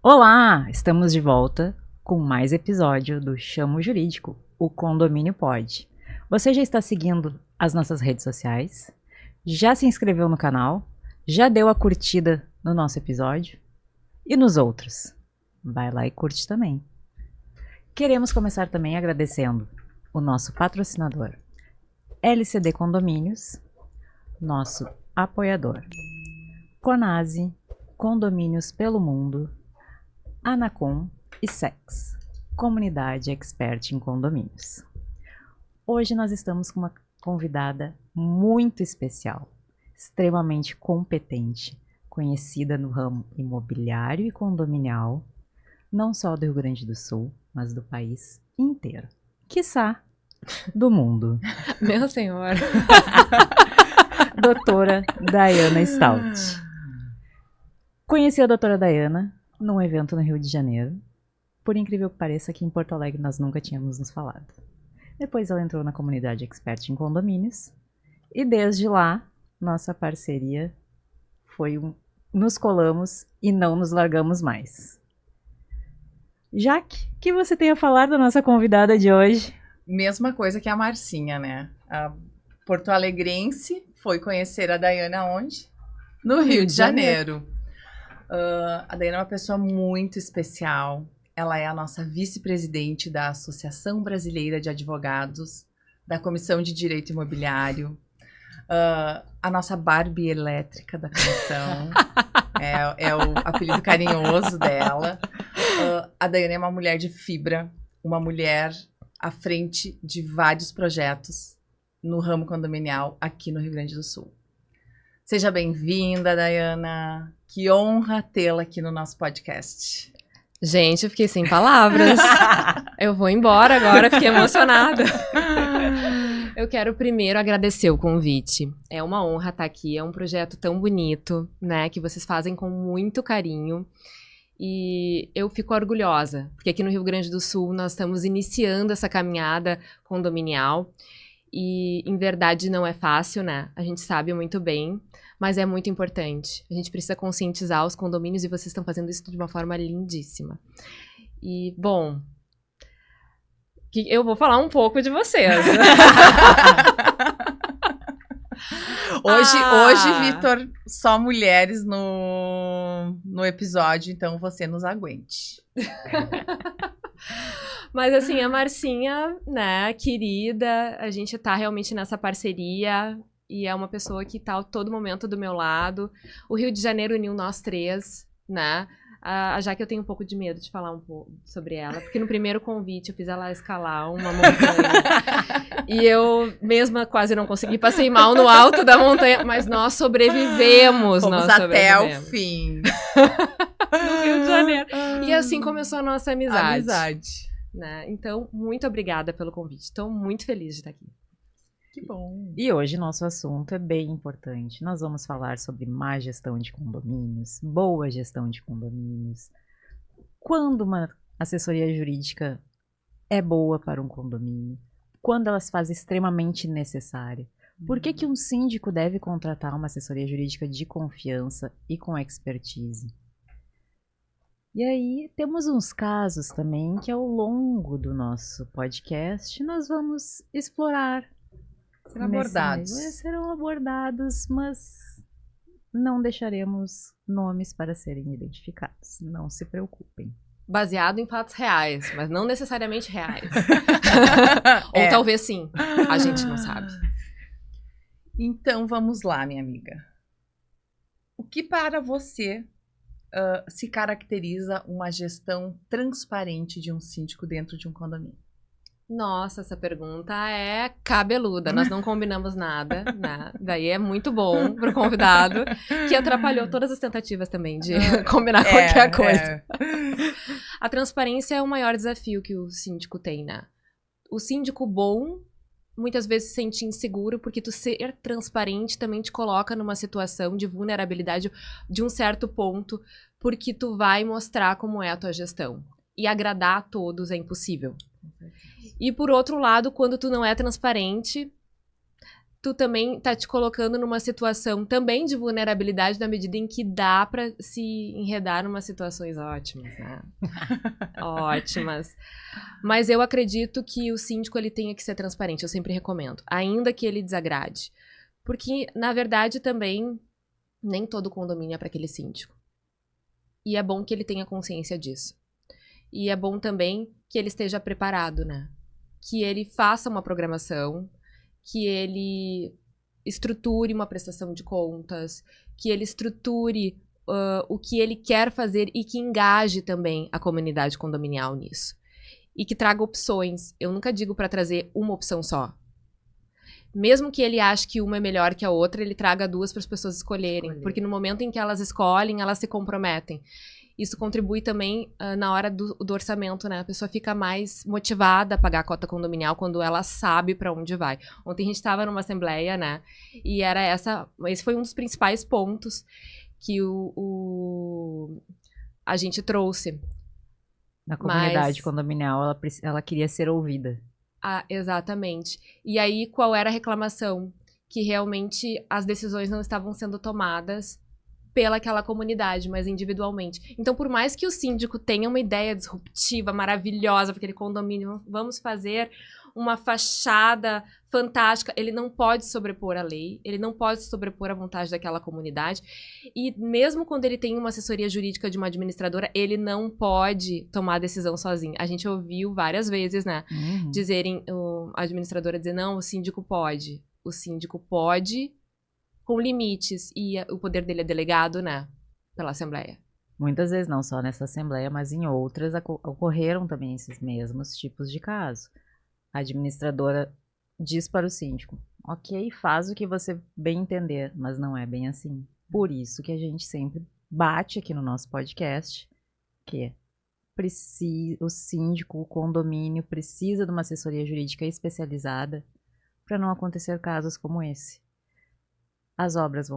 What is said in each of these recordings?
Olá! Estamos de volta com mais episódio do Chamo Jurídico, o Condomínio Pode. Você já está seguindo as nossas redes sociais? Já se inscreveu no canal? Já deu a curtida no nosso episódio? E nos outros? Vai lá e curte também. Queremos começar também agradecendo o nosso patrocinador, LCD Condomínios, nosso apoiador, Conase, Condomínios pelo Mundo, Anacom e SEX, Comunidade Expert em Condomínios. Hoje nós estamos com uma convidada muito especial, extremamente competente, conhecida no ramo imobiliário e condominial, não só do Rio Grande do Sul, mas do país inteiro, quiçá do mundo. Meu senhor. Doutora Dayana Stout. Conheci a doutora Dayana num evento no Rio de Janeiro. Por incrível que pareça, aqui em Porto Alegre nós nunca tínhamos nos falado. Depois ela entrou na comunidade Expert em Condomínios. E desde lá, nossa parceria foi nos colamos e não nos largamos mais. Jaque, o que você tem a falar da nossa convidada de hoje? Mesma coisa que a Marcinha, né? A porto-alegrense foi conhecer a Dayana onde? No Rio de Janeiro. A Dayana é uma pessoa muito especial. Ela é a nossa vice-presidente da Associação Brasileira de Advogados, da Comissão de Direito Imobiliário, a nossa Barbie elétrica da comissão. É o apelido carinhoso dela. A Dayana é uma mulher de fibra, uma mulher à frente de vários projetos no ramo condominial aqui no Rio Grande do Sul. Seja bem-vinda, Dayana. Que honra tê-la aqui no nosso podcast. Gente, eu fiquei sem palavras. Eu vou embora agora, fiquei emocionada. Eu quero primeiro agradecer o convite. É uma honra estar aqui, é um projeto tão bonito, né, que vocês fazem com muito carinho. E eu fico orgulhosa, porque aqui no Rio Grande do Sul nós estamos iniciando essa caminhada condominial. E, em verdade, não é fácil, né? A gente sabe muito bem, mas é muito importante. A gente precisa conscientizar os condomínios e vocês estão fazendo isso de uma forma lindíssima. E, bom, eu vou falar um pouco de vocês. Hoje, Vitor, só mulheres no episódio, então você nos aguente. Mas assim, a Marcinha, né, querida, a gente tá realmente nessa parceria e é uma pessoa que tá a todo momento do meu lado. O Rio de Janeiro uniu nós três, né? Já que eu tenho um pouco de medo de falar um pouco sobre ela, porque no primeiro convite eu fiz ela escalar uma montanha e eu mesma quase não consegui, passei mal no alto da montanha, mas nós sobrevivemos. Fomos até o fim. No Rio de Janeiro. E assim começou a nossa Amizade. Né? Então, muito obrigada pelo convite. Estou muito feliz de estar aqui. Que bom. E hoje nosso assunto é bem importante. Nós vamos falar sobre má gestão de condomínios, boa gestão de condomínios, quando uma assessoria jurídica é boa para um condomínio, quando ela se faz extremamente necessária. Por que um síndico deve contratar uma assessoria jurídica de confiança e com expertise? E aí temos uns casos também que ao longo do nosso podcast nós vamos explorar. Serão abordados, mas não deixaremos nomes para serem identificados. Não se preocupem. Baseado em fatos reais, mas não necessariamente reais. Ou talvez sim, a gente não sabe. Então vamos lá, minha amiga. O que para você se caracteriza uma gestão transparente de um síndico dentro de um condomínio? Nossa, essa pergunta é cabeluda. Nós não combinamos nada, né? Daí é muito bom pro convidado, que atrapalhou todas as tentativas também de combinar qualquer coisa. A transparência é o maior desafio que o síndico tem, né? O síndico bom muitas vezes se sente inseguro, porque tu ser transparente também te coloca numa situação de vulnerabilidade de um certo ponto, porque tu vai mostrar como é a tua gestão. E agradar a todos é impossível. E por outro lado, quando tu não é transparente, tu também tá te colocando numa situação também de vulnerabilidade na medida em que dá pra se enredar numa situações ótimas, né? Ótimas. Mas eu acredito que o síndico, ele tenha que ser transparente, eu sempre recomendo, ainda que ele desagrade. Porque, na verdade, também, nem todo condomínio é para aquele síndico. E é bom que ele tenha consciência disso. E é bom também que ele esteja preparado, né? Que ele faça uma programação, que ele estruture uma prestação de contas, que ele estruture o que ele quer fazer e que engaje também a comunidade condominial nisso. E que traga opções. Eu nunca digo para trazer uma opção só. Mesmo que ele ache que uma é melhor que a outra, ele traga duas para as pessoas escolherem. Porque no momento em que elas escolhem, elas se comprometem. Isso contribui também na hora do orçamento, né? A pessoa fica mais motivada a pagar a cota condominial quando ela sabe para onde vai. Ontem a gente estava numa assembleia, né? E era esse foi um dos principais pontos que a gente trouxe. Na comunidade condominial, ela queria ser ouvida. Exatamente. E aí, qual era a reclamação? Que realmente as decisões não estavam sendo tomadas pelaquela comunidade, mas individualmente. Então, por mais que o síndico tenha uma ideia disruptiva, maravilhosa, para aquele condomínio, vamos fazer uma fachada fantástica, ele não pode sobrepor a lei, ele não pode sobrepor a vontade daquela comunidade, e mesmo quando ele tem uma assessoria jurídica de uma administradora, ele não pode tomar a decisão sozinho. A gente ouviu várias vezes, né, dizerem, a administradora dizer, não, o síndico pode com limites, e o poder dele é delegado, né, pela Assembleia. Muitas vezes, não só nessa Assembleia, mas em outras, ocorreram também esses mesmos tipos de casos. A administradora diz para o síndico, ok, faz o que você bem entender, mas não é bem assim. Por isso que a gente sempre bate aqui no nosso podcast, que o síndico, o condomínio precisa de uma assessoria jurídica especializada para não acontecer casos como esse. As obras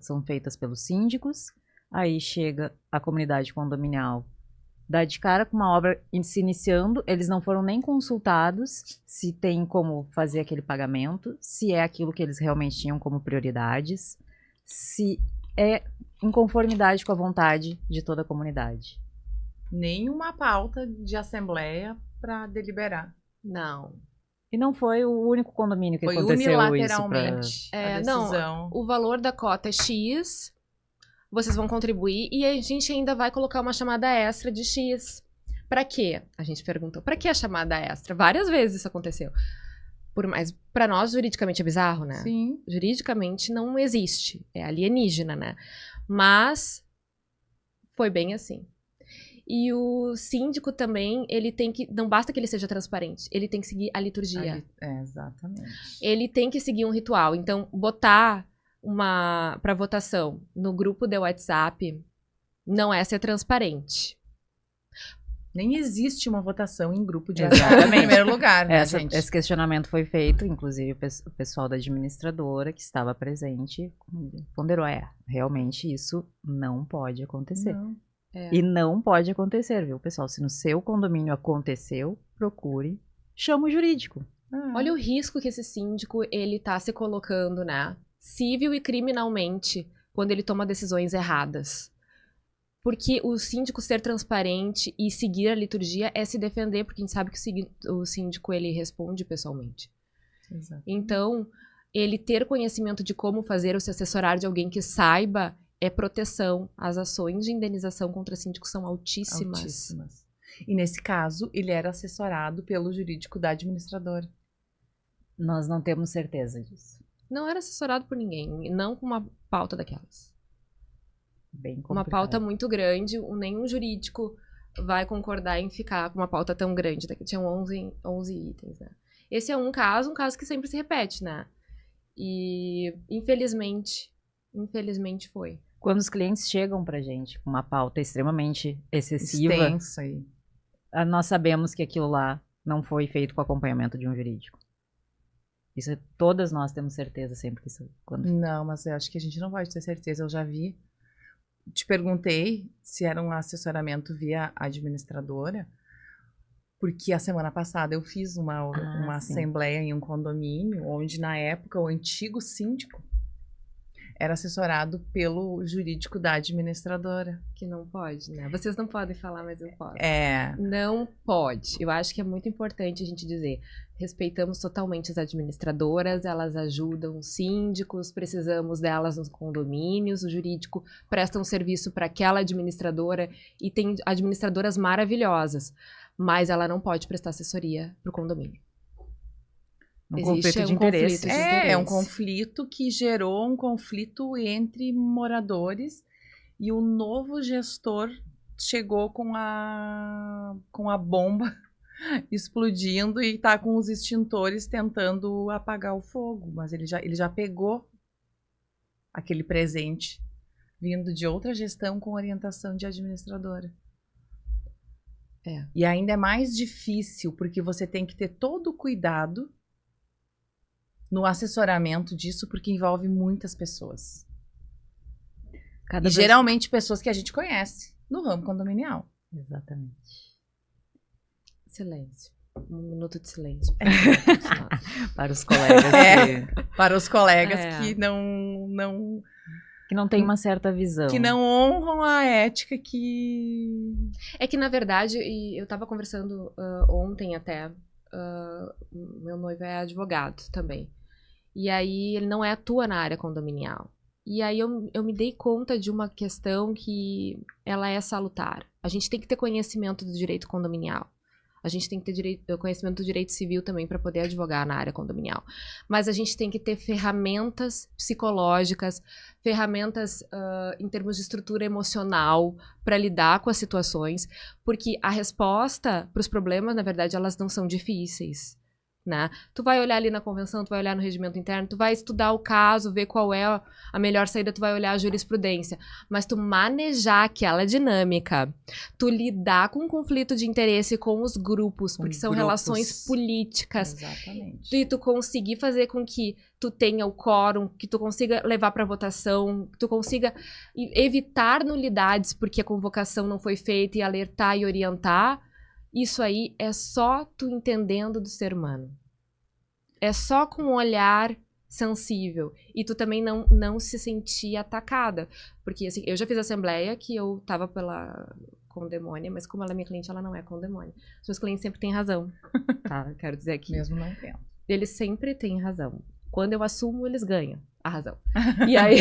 são feitas pelos síndicos, aí chega a comunidade condominial, dá de cara com uma obra se iniciando, eles não foram nem consultados se tem como fazer aquele pagamento, se é aquilo que eles realmente tinham como prioridades, se é em conformidade com a vontade de toda a comunidade. Nenhuma pauta de assembleia para deliberar. Não. E não foi o único condomínio que foi aconteceu unilateralmente isso a decisão. Não, o valor da cota é X, vocês vão contribuir e a gente ainda vai colocar uma chamada extra de X. Pra quê? A gente perguntou, pra que a chamada extra? Várias vezes isso aconteceu. Mas pra nós, juridicamente é bizarro, né? Sim. Juridicamente não existe, é alienígena, né? Mas foi bem assim. E o síndico também, ele tem que... Não basta que ele seja transparente, ele tem que seguir a liturgia. Exatamente. Ele tem que seguir um ritual. Então, botar para votação no grupo de WhatsApp não é ser transparente. Nem existe uma votação em grupo de WhatsApp em primeiro lugar, né, gente? Esse questionamento foi feito, inclusive o pessoal da administradora que estava presente ponderou, realmente isso não pode acontecer. Não. E não pode acontecer, viu, pessoal? Se no seu condomínio aconteceu, procure, chama o jurídico. Olha o risco que esse síndico, ele tá se colocando, né? Civil e criminalmente, quando ele toma decisões erradas. Porque o síndico ser transparente e seguir a liturgia é se defender, porque a gente sabe que o síndico, ele responde pessoalmente. Exato. Então, ele ter conhecimento de como fazer ou se assessorar de alguém que saiba é proteção. As ações de indenização contra síndicos são altíssimas. Altíssimas. E nesse caso, ele era assessorado pelo jurídico da administradora. Nós não temos certeza disso. Não era assessorado por ninguém, não com uma pauta daquelas. Bem complicado. Uma pauta muito grande, nenhum jurídico vai concordar em ficar com uma pauta tão grande. Tinham 11 itens, né? Esse é um caso que sempre se repete, né? E, infelizmente foi. Quando os clientes chegam pra gente com uma pauta extremamente excessiva, extensa aí, nós sabemos que aquilo lá não foi feito com acompanhamento de um jurídico. Isso todas nós temos certeza sempre que isso... Não, mas eu acho que a gente não pode ter certeza. Eu já vi. Te perguntei se era um assessoramento via administradora. Porque a semana passada eu fiz uma sim. assembleia em um condomínio, onde na época o antigo síndico era assessorado pelo jurídico da administradora. Que não pode, né? Vocês não podem falar, mas eu posso. É, Não pode. Eu acho que é muito importante a gente dizer. Respeitamos totalmente as administradoras, elas ajudam os síndicos, precisamos delas nos condomínios, o jurídico presta um serviço para aquela administradora e tem administradoras maravilhosas, mas ela não pode prestar assessoria para o condomínio. Um Existe conflito de um interesse. conflito de é um interesse. conflito que gerou um conflito entre moradores e o novo gestor chegou com a bomba explodindo e tá com os extintores tentando apagar o fogo, mas ele já pegou aquele presente vindo de outra gestão com orientação de administradora. É. E ainda é mais difícil porque você tem que ter todo o cuidado no assessoramento disso, porque envolve muitas pessoas. Cada E vez- geralmente pessoas que a gente conhece no ramo condominial. Exatamente. Silêncio. Um minuto de silêncio. Para os colegas É. Para os colegas É. que não que não tem uma certa visão. que não honram a ética que... É que, na verdade, e eu tava conversando ontem até, meu noivo é advogado também. E aí ele não atua na área condominial. E aí eu me dei conta de uma questão que ela é salutar. A gente tem que ter conhecimento do direito condominial. A gente tem que ter conhecimento do direito civil também para poder advogar na área condominial. Mas a gente tem que ter ferramentas psicológicas, ferramentas em termos de estrutura emocional para lidar com as situações, porque a resposta para os problemas, na verdade, elas não são difíceis. Né? Tu vai olhar ali na convenção, tu vai olhar no regimento interno, tu vai estudar o caso, ver qual é a melhor saída, tu vai olhar a jurisprudência. Mas tu manejar aquela dinâmica, tu lidar com o conflito de interesse com os grupos, porque são relações políticas, Exatamente. e tu conseguir fazer com que tu tenha o quórum, que tu consiga levar para votação, que tu consiga evitar nulidades porque a convocação não foi feita e alertar e orientar. Isso aí é só tu entendendo do ser humano. É só com um olhar sensível. E tu também não se sentir atacada. Porque, assim, eu já fiz assembleia que eu tava pela condemônia, mas como ela é minha cliente, ela não é condemônia. Os meus clientes sempre têm razão. Tá? Quero dizer aqui. Mesmo não tendo. Eles sempre têm razão. Quando eu assumo, eles ganham a razão. E aí...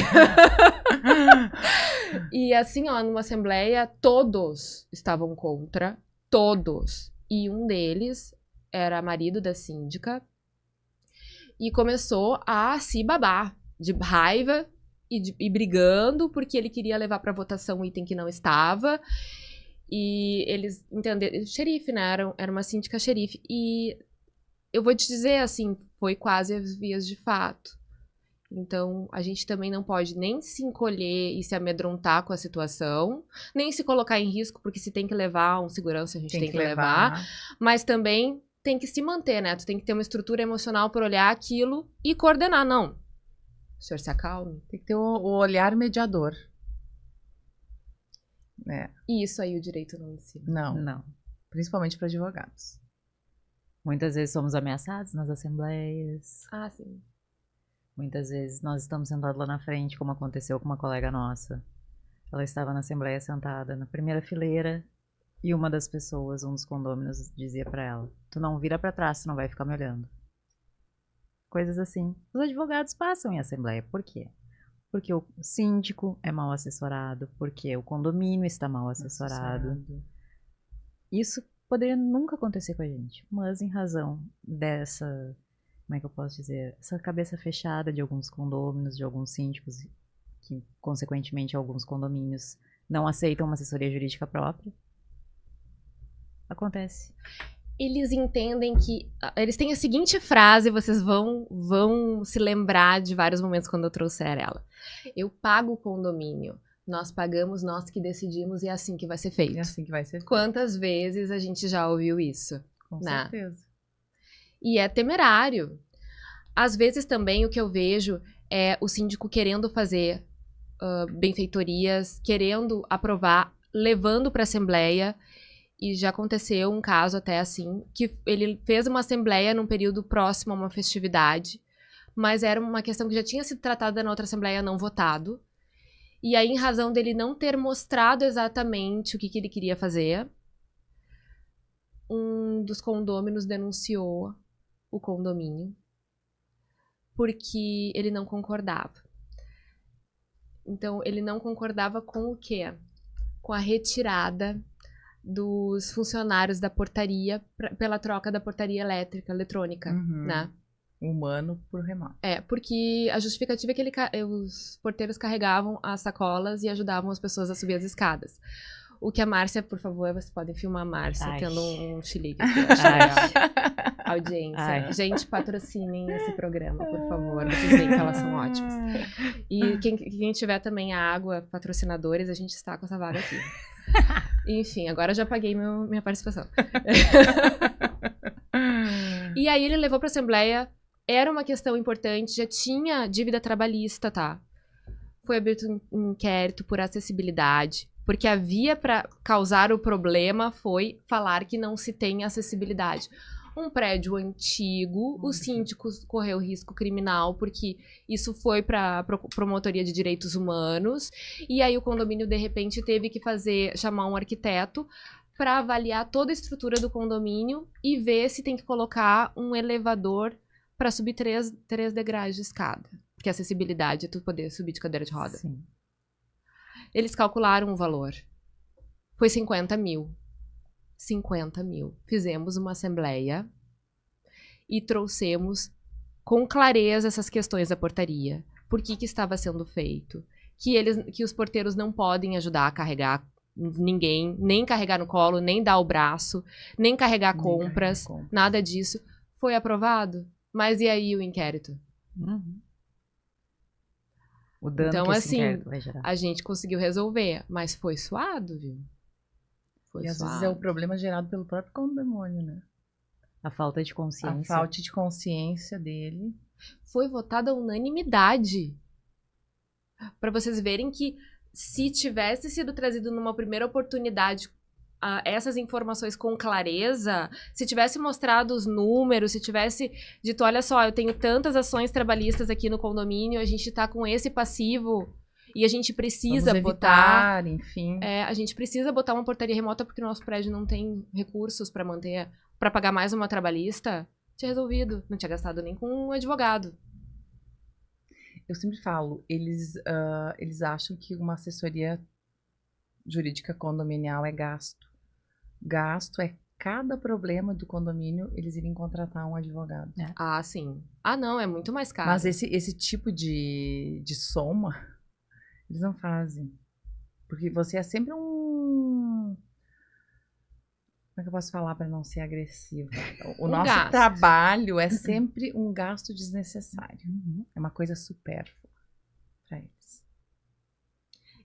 E assim, ó, numa assembleia, todos estavam contra. Todos. E um deles era marido da síndica e começou a se babar de raiva e brigando porque ele queria levar para votação um item que não estava. E eles entenderam... Xerife, né? Era uma síndica xerife. E eu vou te dizer, assim, foi quase as vias de fato. Então, a gente também não pode nem se encolher e se amedrontar com a situação, nem se colocar em risco, porque se tem que levar um segurança, a gente tem que levar. Mas também tem que se manter, né? Tu tem que ter uma estrutura emocional para olhar aquilo e coordenar. Não, o senhor se acalme. Tem que ter o olhar mediador. É. E isso aí o direito não ensina. Não. Principalmente para advogados. Muitas vezes somos ameaçados nas assembleias. Ah, sim. Muitas vezes nós estamos sentados lá na frente, como aconteceu com uma colega nossa. Ela estava na assembleia sentada na primeira fileira e uma das pessoas, um dos condôminos, dizia para ela: tu não vira para trás, tu não vai ficar me olhando. Coisas assim. Os advogados passam em assembleia. Por quê? Porque o síndico é mal assessorado, porque o condomínio está mal assessorado. Isso poderia nunca acontecer com a gente, mas em razão dessa... Como é que eu posso dizer? Essa cabeça fechada de alguns condôminos, de alguns síndicos, que, consequentemente, alguns condomínios não aceitam uma assessoria jurídica própria. Acontece. Eles entendem que... Eles têm a seguinte frase, vocês vão se lembrar de vários momentos quando eu trouxer ela. Eu pago o condomínio, nós pagamos, nós que decidimos e é assim que vai ser feito. É assim que vai ser feito. Quantas vezes a gente já ouviu isso? Com né? certeza. E é temerário. Às vezes também o que eu vejo é o síndico querendo fazer benfeitorias, querendo aprovar, levando para a assembleia E já aconteceu um caso até assim, que ele fez uma assembleia num período próximo a uma festividade, mas era uma questão que já tinha sido tratada na outra assembleia, não votado. E aí, em razão dele não ter mostrado exatamente o que ele queria fazer, um dos condôminos denunciou o condomínio porque ele não concordava. Então, ele não concordava com o quê? Com a retirada dos funcionários da portaria pela troca da portaria eletrônica, né? Humano por remoto. Porque a justificativa é que os porteiros carregavam as sacolas e ajudavam as pessoas a subir as escadas. O que a Márcia, por favor, vocês podem filmar a Márcia tendo um chilique aqui. Eu acho legal. Audiência. Ai. Gente, patrocinem esse programa, por favor. Vocês veem que elas são ótimas. E quem tiver também a água, patrocinadores, a gente está com essa vaga aqui. Enfim, agora eu já paguei minha participação. E aí ele levou para a Assembleia. Era uma questão importante, já tinha dívida trabalhista, tá? Foi aberto um inquérito por acessibilidade, porque a via para causar o problema foi falar que não se tem acessibilidade. Um prédio antigo, o síndico correu risco criminal, porque isso foi para a Promotoria de Direitos Humanos, e aí o condomínio, de repente, teve que chamar um arquiteto para avaliar toda a estrutura do condomínio e ver se tem que colocar um elevador para subir 3 degraus de escada. Porque a acessibilidade é tu poder subir de cadeira de roda. Sim. Eles calcularam o valor. Foi 50 mil. 50 mil. Fizemos uma assembleia e trouxemos com clareza essas questões da portaria. Por que estava sendo feito? Que os porteiros não podem ajudar a carregar ninguém, nem carregar no colo, nem dar o braço, nem carregar compras, nada disso. Foi aprovado? Mas e aí o inquérito? O dano então, que esse assim, inquérito vai gerar. a gente conseguiu resolver, mas foi suado, viu? E às vezes é o problema gerado pelo próprio condomínio, né? A falta de consciência. A falta de consciência dele. Foi votada a unanimidade. Para vocês verem que se tivesse sido trazido numa primeira oportunidade essas informações com clareza, se tivesse mostrado os números, se tivesse dito, olha só, eu tenho tantas ações trabalhistas aqui no condomínio, a gente tá com esse passivo e a gente precisa botar, enfim. A gente precisa botar uma portaria remota porque o nosso prédio não tem recursos para manter, para pagar mais uma trabalhista, tinha resolvido, não tinha gastado nem com um advogado. Eu sempre falo, eles acham que uma assessoria jurídica condominial é gasto. Gasto é cada problema do condomínio eles irem contratar um advogado. Ah, sim. Ah, não, é muito mais caro. Mas esse tipo de soma, eles não fazem. Porque você é sempre Como é que eu posso falar para não ser agressiva? O nosso gasto. trabalho é sempre um gasto desnecessário. É uma coisa supérflua para eles.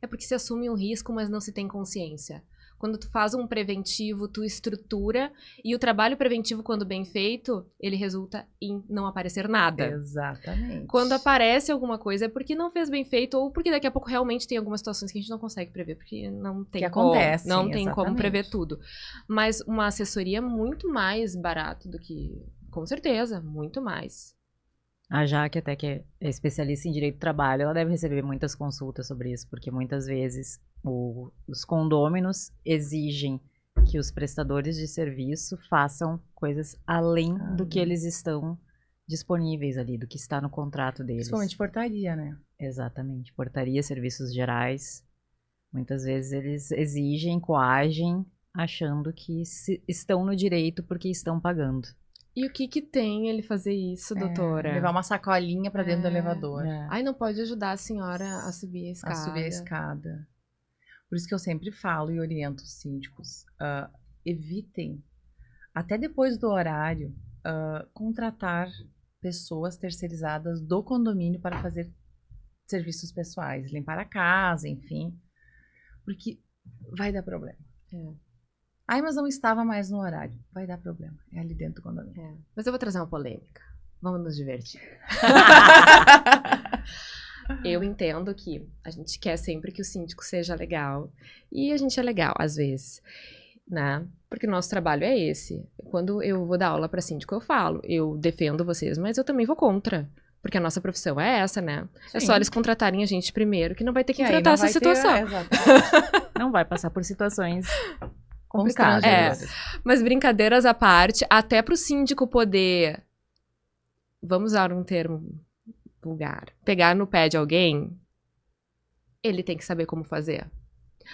É porque se assume um risco, mas não se tem consciência. Quando tu faz um preventivo, tu estrutura, e o trabalho preventivo, quando bem feito, ele resulta em não aparecer nada. Exatamente. Quando aparece alguma coisa é porque não fez bem feito, ou porque daqui a pouco realmente tem algumas situações que a gente não consegue prever, porque não tem acontece, não tem como exatamente. prever tudo. Mas uma assessoria é muito mais barato do que... Com certeza, muito mais. A Jaque, até que é especialista em direito do trabalho, ela deve receber muitas consultas sobre isso, porque muitas vezes os condôminos exigem que os prestadores de serviço façam coisas além do que eles estão disponíveis ali, do que está no contrato deles. Principalmente portaria, né? Exatamente. Portaria, serviços gerais. Muitas vezes eles exigem, coagem, achando que estão no direito porque estão pagando. E o que tem ele fazer isso, doutora? Levar uma sacolinha pra dentro do elevador. Ai, não pode ajudar a senhora a subir a escada. A subir a escada. Por isso que eu sempre falo e oriento os síndicos. Evitem, até depois do horário, contratar pessoas terceirizadas do condomínio para fazer serviços pessoais. Limpar a casa, enfim. Porque vai dar problema. Ai, mas não estava mais no horário. Vai dar problema. É ali dentro do condomínio. Mas eu vou trazer uma polêmica. Vamos nos divertir. Eu entendo que a gente quer sempre que o síndico seja legal. E a gente é legal, às vezes. né? Porque o nosso trabalho é esse. Quando eu vou dar aula para síndico, eu falo, eu defendo vocês, mas eu também vou contra. Porque a nossa profissão é essa, né? É só Sim. eles contratarem a gente primeiro, que não vai ter que Que aí enfrentar não essa vai ter- situação. exatamente. Não vai passar por situações complicadas. Constrangedoras. Mas brincadeiras à parte, até pro síndico poder, vamos usar um termo vulgar, pegar no pé de alguém, ele tem que saber como fazer.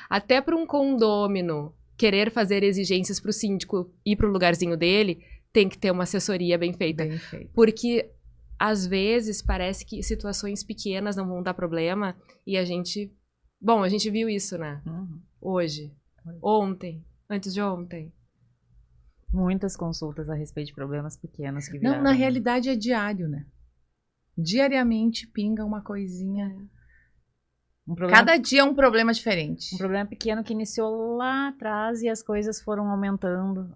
Até para um condômino querer fazer exigências pro síndico ir pro lugarzinho dele, tem que ter uma assessoria bem feita. Bem feito. Porque, às vezes, parece que situações pequenas não vão dar problema e a gente... Bom, a gente viu isso, né? Uhum. Hoje. Ontem. Antes de ontem. Muitas consultas a respeito de problemas pequenos que Não, viraram. na realidade é diário, né? Diariamente pinga uma coisinha. Um problema, Cada dia é um problema diferente. um problema pequeno que iniciou lá atrás e as coisas foram aumentando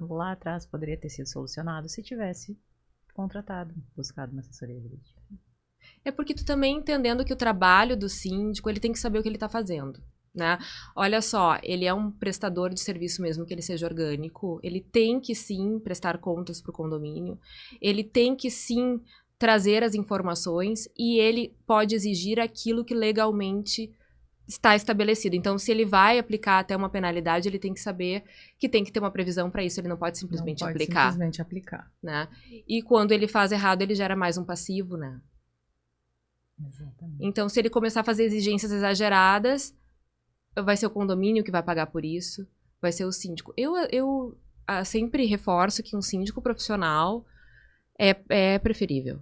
lá atrás. Poderia ter sido solucionado se tivesse contratado, buscado uma assessoria jurídica. É porque tu também entendendo que o trabalho do síndico, ele tem que saber o que ele tá fazendo, né? Olha só, ele é um prestador de serviço mesmo que ele seja orgânico, ele tem que sim prestar contas pro condomínio, ele tem que sim trazer as informações e ele pode exigir aquilo que legalmente está estabelecido. Então, se ele vai aplicar até uma penalidade, ele tem que saber que tem que ter uma previsão para isso, ele não pode simplesmente Não pode aplicar, simplesmente aplicar. né? E quando ele faz errado, ele gera mais um passivo, né? Exatamente. Então, se ele começar a fazer exigências exageradas, vai ser o condomínio que vai pagar por isso, vai ser o síndico. Eu sempre reforço que um síndico profissional é preferível.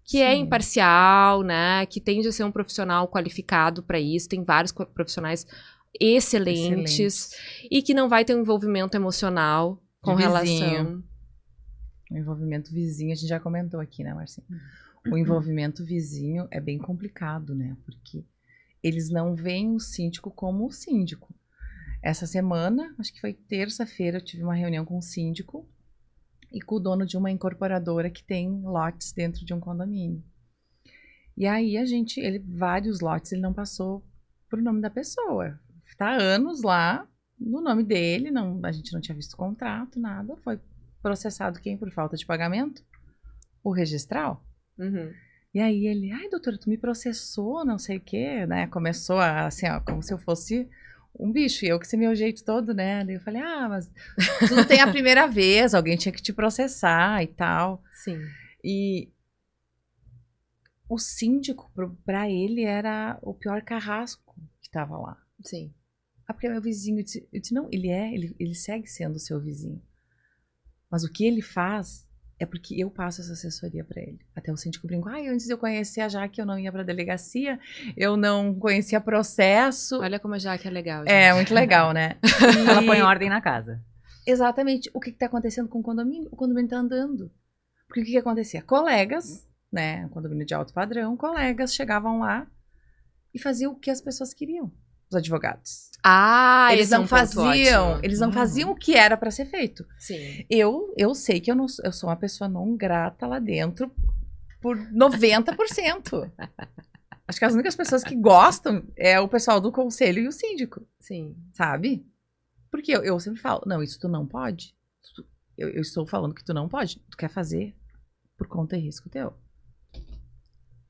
Que é Sim. imparcial, né? Que tende a ser um profissional qualificado para isso. Tem vários profissionais excelentes e que não vai ter um envolvimento emocional com De relação... vizinho. O envolvimento vizinho, a gente já comentou aqui, né, Marcinha? O envolvimento vizinho é bem complicado, né? Porque eles não veem o síndico como o síndico. Essa semana, acho que foi terça-feira, eu tive uma reunião com o síndico e com o dono de uma incorporadora que tem lotes dentro de um condomínio. E aí vários lotes, ele não passou pro nome da pessoa. Tá há anos lá, no nome dele, a gente não tinha visto contrato, nada. Foi processado quem por falta de pagamento? O registral. Uhum. E aí ele, ai doutora, tu me processou, não sei o quê, né? Começou a, assim, ó, como se eu fosse um bicho, e eu que sei meu jeito todo, né? Daí eu falei, mas tu não tem a primeira vez, alguém tinha que te processar e tal. Sim. E o síndico, pra ele, era o pior carrasco que tava lá. Sim. Ah, porque é meu vizinho. Eu disse não, ele segue sendo seu vizinho. Mas o que ele faz é porque eu passo essa assessoria pra ele. Até o síndico brincou, antes de eu conhecer a Jaque, eu não ia pra delegacia, eu não conhecia processo. Olha como a Jaque é legal, gente. É, muito legal, né? Ela põe ordem na casa. Exatamente. O que tá acontecendo com o condomínio? O condomínio tá andando. Porque o que acontecia? Colegas, né? Um condomínio de alto padrão, colegas chegavam lá e faziam o que as pessoas queriam. Os advogados. Eles esse é não um ponto faziam, ótimo. eles não faziam o que era pra ser feito. Sim. Eu sei que eu sou uma pessoa não grata lá dentro por 90%. Acho que as únicas pessoas que gostam é o pessoal do conselho e o síndico, Sim. sabe? Porque eu sempre falo, não, isso tu não pode. Eu estou falando que tu não pode. Tu quer fazer por conta e risco teu.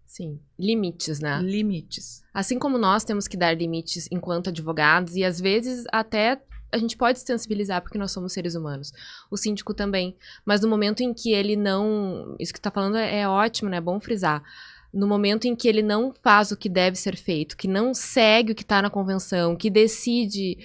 Sim. Limites, né? Limites. Assim como nós temos que dar limites enquanto advogados, e às vezes até a gente pode se sensibilizar porque nós somos seres humanos. O síndico também. Mas no momento em que ele não... Isso que tu tá falando é ótimo, né? É bom frisar. No momento em que ele não faz o que deve ser feito, que não segue o que tá na convenção, que decide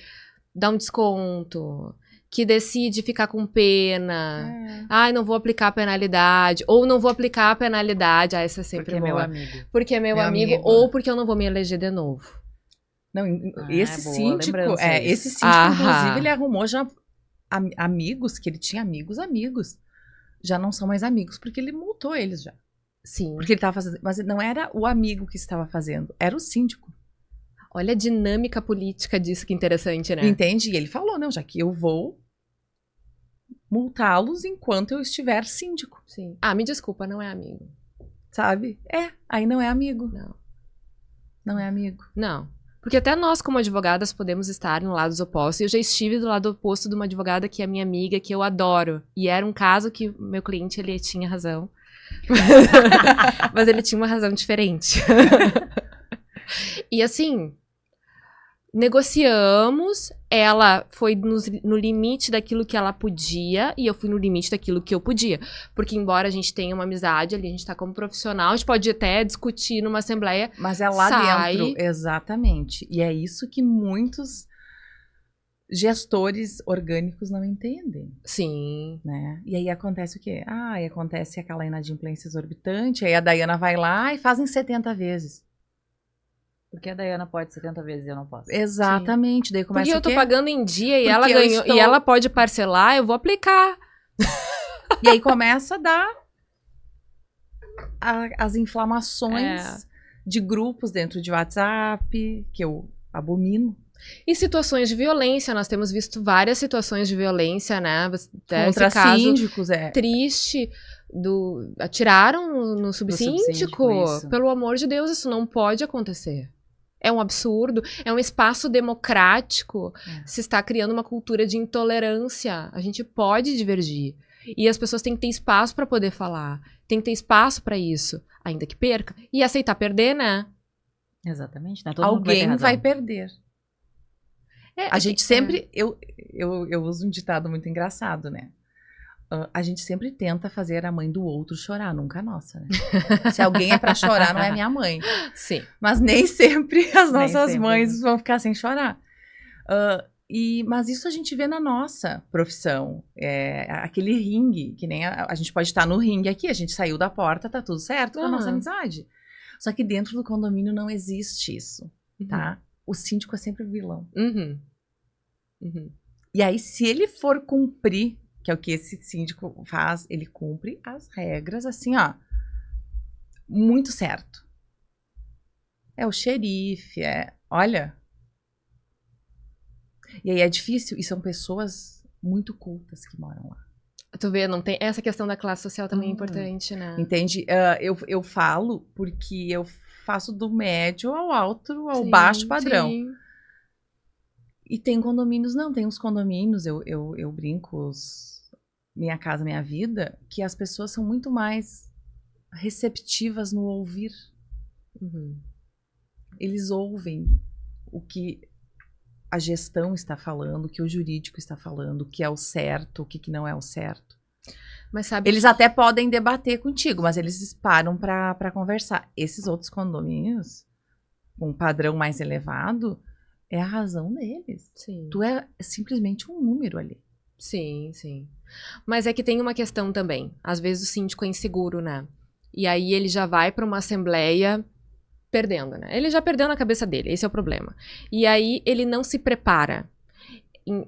dar um desconto, que decide ficar com pena... não vou aplicar a penalidade. Ou não vou aplicar a penalidade. Essa é sempre Porque é boa. meu amigo. Porque é meu amigo, amigo. ou porque eu não vou me eleger de novo. Não, esse boa síndico, lembrança isso. esse síndico, inclusive, ele arrumou já amigos, que ele tinha amigos. Já não são mais amigos, porque ele multou eles já. Sim. Porque ele estava fazendo. Mas não era o amigo que estava fazendo, era o síndico. Olha a dinâmica política disso, que interessante, né? Entende? E ele falou, não, já que eu vou multá-los enquanto eu estiver síndico. Sim. Me desculpa, não é amigo. Sabe? Aí não é amigo. Não. Não é amigo. Não. Porque até nós, como advogadas, podemos estar em lados opostos. Eu já estive do lado oposto de uma advogada que é minha amiga, que eu adoro. E era um caso que o meu cliente, ele tinha razão. Mas ele tinha uma razão diferente. E assim, negociamos, ela foi no limite daquilo que ela podia e eu fui no limite daquilo que eu podia. Porque embora a gente tenha uma amizade ali, a gente tá como profissional, a gente pode até discutir numa assembleia. Mas é lá dentro, exatamente. E é isso que muitos gestores orgânicos não entendem. Sim. Né? E aí acontece o quê? Aí acontece aquela inadimplência exorbitante, aí a Daiana vai lá e fazem 70 vezes. Porque a Daiana pode 70 vezes e eu não posso. Exatamente. Daí começa Porque eu tô pagando em dia e ela Porque eu ganhou estou- e ela pode parcelar, eu vou aplicar. E aí começa a dar as inflamações de grupos dentro de WhatsApp, que eu abomino. E situações de violência, nós temos visto várias situações de violência, né? Até Contra esse caso síndicos, triste atiraram no subsíndico. isso. Pelo amor de Deus, isso não pode acontecer. É um absurdo, é um espaço democrático. Se está criando uma cultura de intolerância. A gente pode divergir. E as pessoas têm que ter espaço para poder falar. Tem que ter espaço para isso, ainda que perca. E aceitar perder, né? Exatamente. Não é todo mundo que Alguém vai vai ter perder. A gente sempre... Eu uso um ditado muito engraçado, né? A gente sempre tenta fazer a mãe do outro chorar, nunca a nossa, né? Se alguém é pra chorar, não é minha mãe. Sim. Mas nem sempre as Nem nossas sempre, mães vão ficar sem chorar. Mas isso a gente vê na nossa profissão. Aquele ringue, que nem a gente pode estar no ringue aqui, a gente saiu da porta, tá tudo certo com a nossa amizade. Só que dentro do condomínio não existe isso, tá? O síndico é sempre o vilão. E aí, se ele for cumprir, que é o que esse síndico faz, ele cumpre as regras, assim, ó, muito certo. É o xerife, olha. E aí é difícil, e são pessoas muito cultas que moram lá. Tu vê, não tem... Essa questão da classe social também é importante, né? Entende? Eu falo porque eu faço do médio ao alto, ao Sim, baixo padrão. sim. E tem condomínios, não, tem uns condomínios, eu brinco, Minha Casa Minha Vida, que as pessoas são muito mais receptivas no ouvir. Eles ouvem o que a gestão está falando, o que o jurídico está falando, o que é o certo, o que não é o certo. Mas sabe Eles até podem debater contigo, mas eles param para conversar. Esses outros condomínios, com um padrão mais elevado, é a razão deles. Sim. Tu é simplesmente um número ali. Sim, sim. Mas é que tem uma questão também. Às vezes o síndico é inseguro, né? E aí ele já vai para uma assembleia perdendo, né? Ele já perdeu na cabeça dele, esse é o problema. E aí ele não se prepara.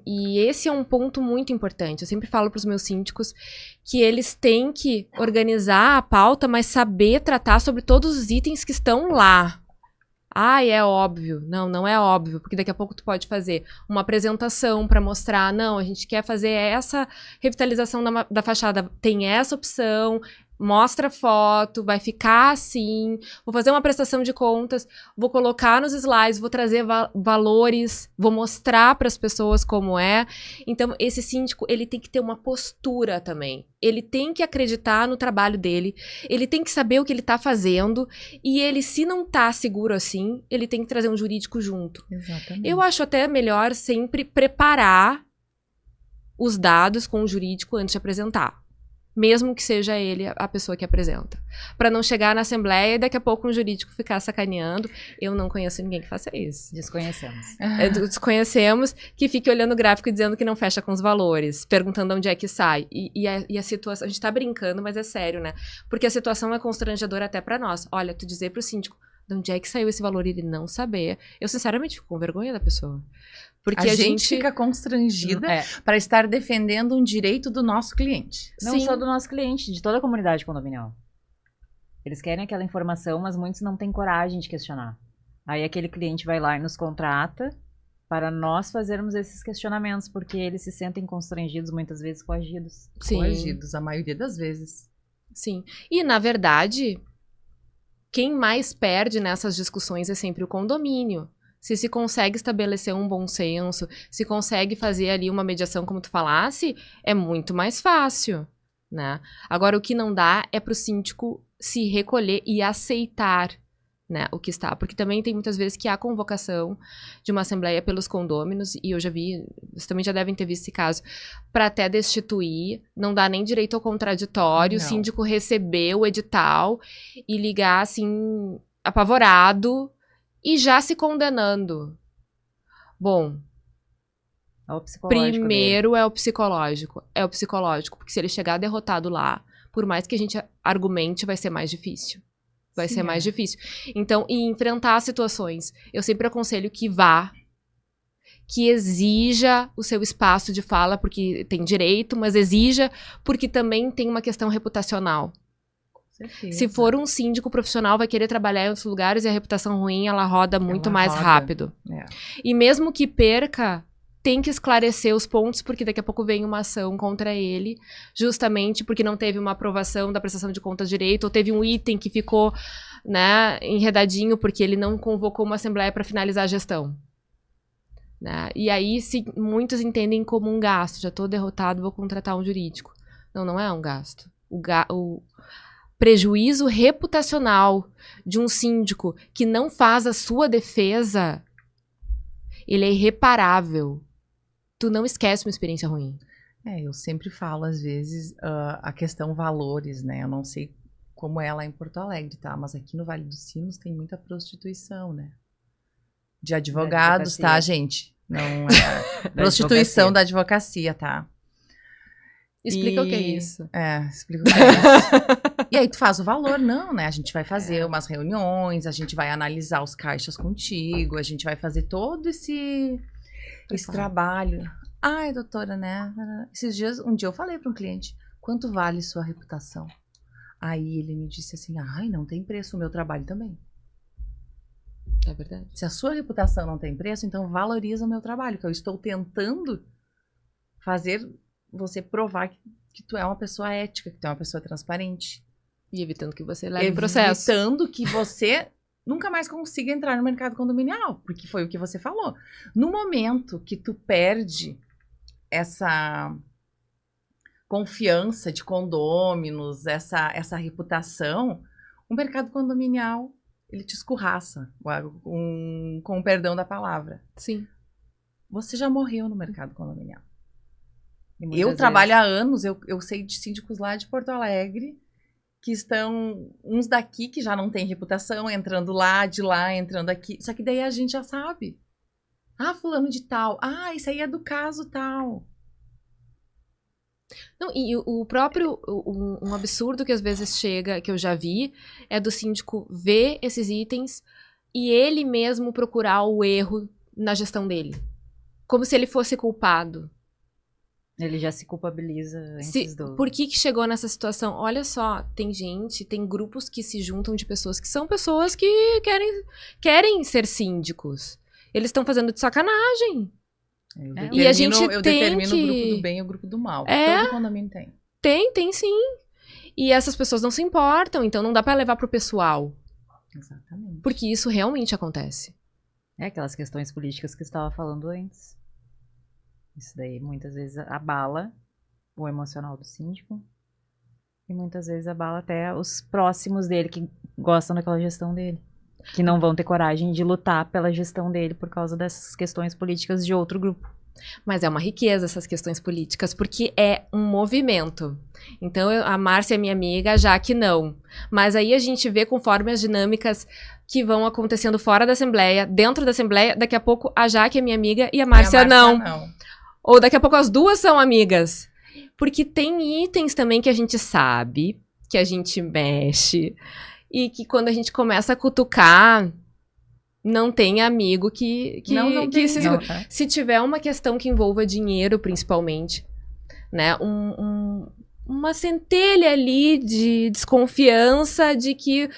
E esse é um ponto muito importante. Eu sempre falo para os meus síndicos que eles têm que organizar a pauta, mas saber tratar sobre todos os itens que estão lá. É óbvio. Não, não é óbvio, porque daqui a pouco tu pode fazer uma apresentação para mostrar, não, a gente quer fazer essa revitalização da fachada, tem essa opção, mostra foto, vai ficar assim, vou fazer uma prestação de contas, vou colocar nos slides, vou trazer valores, vou mostrar para as pessoas como é. Então, esse síndico, ele tem que ter uma postura também. Ele tem que acreditar no trabalho dele, ele tem que saber o que ele está fazendo, e ele, se não está seguro assim, ele tem que trazer um jurídico junto. Exatamente. Eu acho até melhor sempre preparar os dados com o jurídico antes de apresentar. Mesmo que seja ele a pessoa que apresenta. Para não chegar na assembleia e daqui a pouco um jurídico ficar sacaneando. Eu não conheço ninguém que faça isso. Desconhecemos. Desconhecemos que fique olhando o gráfico e dizendo que não fecha com os valores, perguntando onde é que sai. E a situação, a gente tá brincando, mas é sério, né? Porque a situação é constrangedora até para nós. Olha, tu dizer pro síndico de onde é que saiu esse valor e ele não saber. Eu, sinceramente, fico com vergonha da pessoa. Porque a gente fica constrangida para estar defendendo um direito do nosso cliente. Não só do nosso cliente, de toda a comunidade condominial. Eles querem aquela informação, mas muitos não têm coragem de questionar. Aí aquele cliente vai lá e nos contrata para nós fazermos esses questionamentos, porque eles se sentem constrangidos, muitas vezes coagidos. Sim. Coagidos, a maioria das vezes. Sim. E, na verdade, quem mais perde nessas discussões é sempre o condomínio. Se consegue estabelecer um bom senso, se consegue fazer ali uma mediação, como tu falasse, é muito mais fácil, né? Agora, o que não dá é pro síndico se recolher e aceitar, né, o que está. Porque também tem muitas vezes que há convocação de uma assembleia pelos condôminos, e eu já vi, vocês também já devem ter visto esse caso, para até destituir, não dá nem direito ao contraditório, Não. o síndico receber o edital e ligar, assim, apavorado e já se condenando. Bom, É o psicológico primeiro é o psicológico. É o psicológico, porque se ele chegar derrotado lá, por mais que a gente argumente, vai ser mais difícil. Vai Sim, ser mais difícil. Então, e enfrentar situações. Eu sempre aconselho que vá, que exija o seu espaço de fala, porque tem direito, mas exija, porque também tem uma questão reputacional. Certeza. Se for um síndico profissional, vai querer trabalhar em outros lugares e a reputação ruim, ela roda muito mais roda. rápido. É. E mesmo que perca, tem que esclarecer os pontos, porque daqui a pouco vem uma ação contra ele, justamente porque não teve uma aprovação da prestação de contas direito, ou teve um item que ficou, né, enredadinho, porque ele não convocou uma assembleia para finalizar a gestão. Né? E aí, muitos entendem como um gasto. Já estou derrotado, vou contratar um jurídico. Não, não é um gasto. O prejuízo reputacional de um síndico que não faz a sua defesa, ele é irreparável. Tu não esquece uma experiência ruim. Eu sempre falo, às vezes, a questão valores, né? Eu não sei como é lá em Porto Alegre, tá? Mas aqui no Vale dos Sinos tem muita prostituição, né? De advogados, tá, gente? Não é prostituição da advocacia, tá? Explica o que é isso. Explica o que é isso. E aí tu faz o valor, não, né? A gente vai fazer umas reuniões, a gente vai analisar os caixas contigo, a gente vai fazer todo esse trabalho. Ai, doutora, né? Um dia eu falei para um cliente, quanto vale sua reputação? Aí ele me disse assim, ai, não tem preço, o meu trabalho também. É verdade. Se a sua reputação não tem preço, então valoriza o meu trabalho, que eu estou tentando fazer você provar que tu é uma pessoa ética, que tu é uma pessoa transparente. E evitando que você leve processo. Evitando que você nunca mais consiga entrar no mercado condominial, porque foi o que você falou. No momento que tu perde essa confiança de condôminos, essa reputação, o mercado condominial, ele te escorraça, com o perdão da palavra. Sim. Você já morreu no mercado condominial. Eu trabalho há anos, eu sei de síndicos lá de Porto Alegre, que estão, uns daqui que já não tem reputação, entrando lá, de lá, entrando aqui. Só que daí a gente já sabe. Ah, fulano de tal. Ah, isso aí é do caso tal. Não, e o próprio, um absurdo que às vezes chega, que eu já vi, é do síndico ver esses itens e ele mesmo procurar o erro na gestão dele. Como se ele fosse culpado. Ele já se culpabiliza antes do... Por que chegou nessa situação? Olha só, tem grupos que se juntam de pessoas que são pessoas que querem ser síndicos. Eles estão fazendo de sacanagem. E a gente determino o grupo do bem e o grupo do mal. Todo condomínio tem. Tem sim. E essas pessoas não se importam, então não dá pra levar pro pessoal. Exatamente. Porque isso realmente acontece. É aquelas questões políticas que você estava falando antes. Isso daí muitas vezes abala o emocional do síndico e muitas vezes abala até os próximos dele que gostam daquela gestão dele, que não vão ter coragem de lutar pela gestão dele por causa dessas questões políticas de outro grupo. Mas é uma riqueza essas questões políticas, porque é um movimento. Então, a Márcia é minha amiga, a Jaque não. Mas aí a gente vê conforme as dinâmicas que vão acontecendo fora da Assembleia, dentro da Assembleia, daqui a pouco a Jaque é minha amiga e a Márcia não. Ou daqui a pouco as duas são amigas. Porque tem itens também que a gente sabe, que a gente mexe, e que quando a gente começa a cutucar, não tem amigo que não tem, se tiver uma questão que envolva dinheiro, principalmente, né? Uma centelha ali de desconfiança de que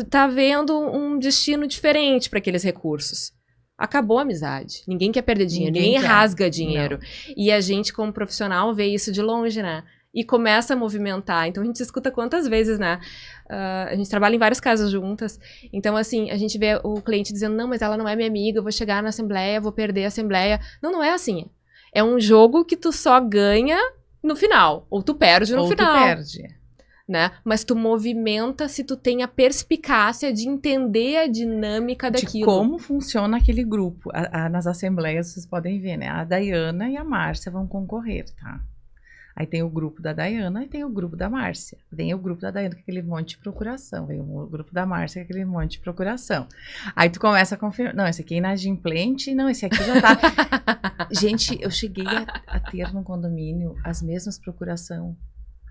tá vendo um destino diferente para aqueles recursos. Acabou a amizade. Ninguém quer perder dinheiro. Ninguém rasga dinheiro. Não. E a gente, como profissional, vê isso de longe, né? e começa a movimentar. Então, a gente escuta quantas vezes, né? A gente trabalha em vários casos juntas. Então, assim, a gente vê o cliente dizendo, não, mas ela não é minha amiga, eu vou chegar na assembleia, vou perder a assembleia. Não, não é assim. É um jogo que tu só ganha no final, ou tu perde no final. Ou tu perde. Né? Mas tu movimenta se tu tem a perspicácia de entender a dinâmica daquilo. De como funciona aquele grupo. Nas assembleias, vocês podem ver, né? A Dayana e a Márcia vão concorrer, tá? Aí tem o grupo da Dayana e tem o grupo da Márcia. Vem o grupo da Dayana com aquele monte de procuração. Vem o grupo da Márcia com aquele monte de procuração. Aí tu começa a confirmar. Não, esse aqui é inadimplente. Não, esse aqui já tá... Gente, eu cheguei a ter no condomínio as mesmas procuração.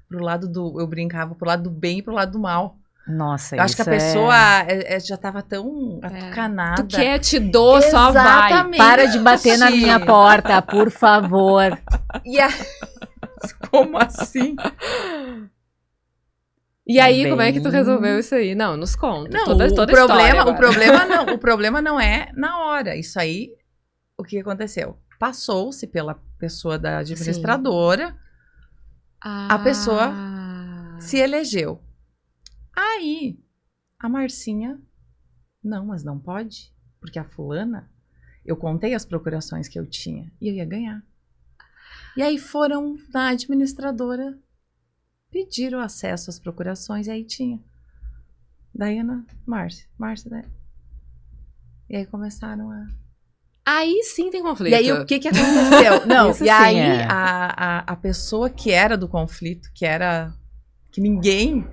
Pro lado do... Eu brincava pro lado do bem e pro lado do mal. Nossa, eu acho que a pessoa já tava tão atucanada. Tu quer, te dou, só vai. Exatamente. Para de bater na minha porta, por favor. E como assim? E aí, como é que tu resolveu isso aí? Não, nos conta. Não, toda o problema não é na hora. Isso aí, o que aconteceu? Passou-se pela pessoa da administradora, a pessoa se elegeu. Aí, a Marcinha, não, mas não pode, porque a fulana, eu contei as procurações que eu tinha e eu ia ganhar. E aí foram na administradora, pediram acesso às procurações e aí tinha Dayana, Márcia, Dayana. E aí começaram a... Aí sim tem conflito. E aí o que aconteceu? Não, Isso e aí sim, a pessoa que era do conflito, que ninguém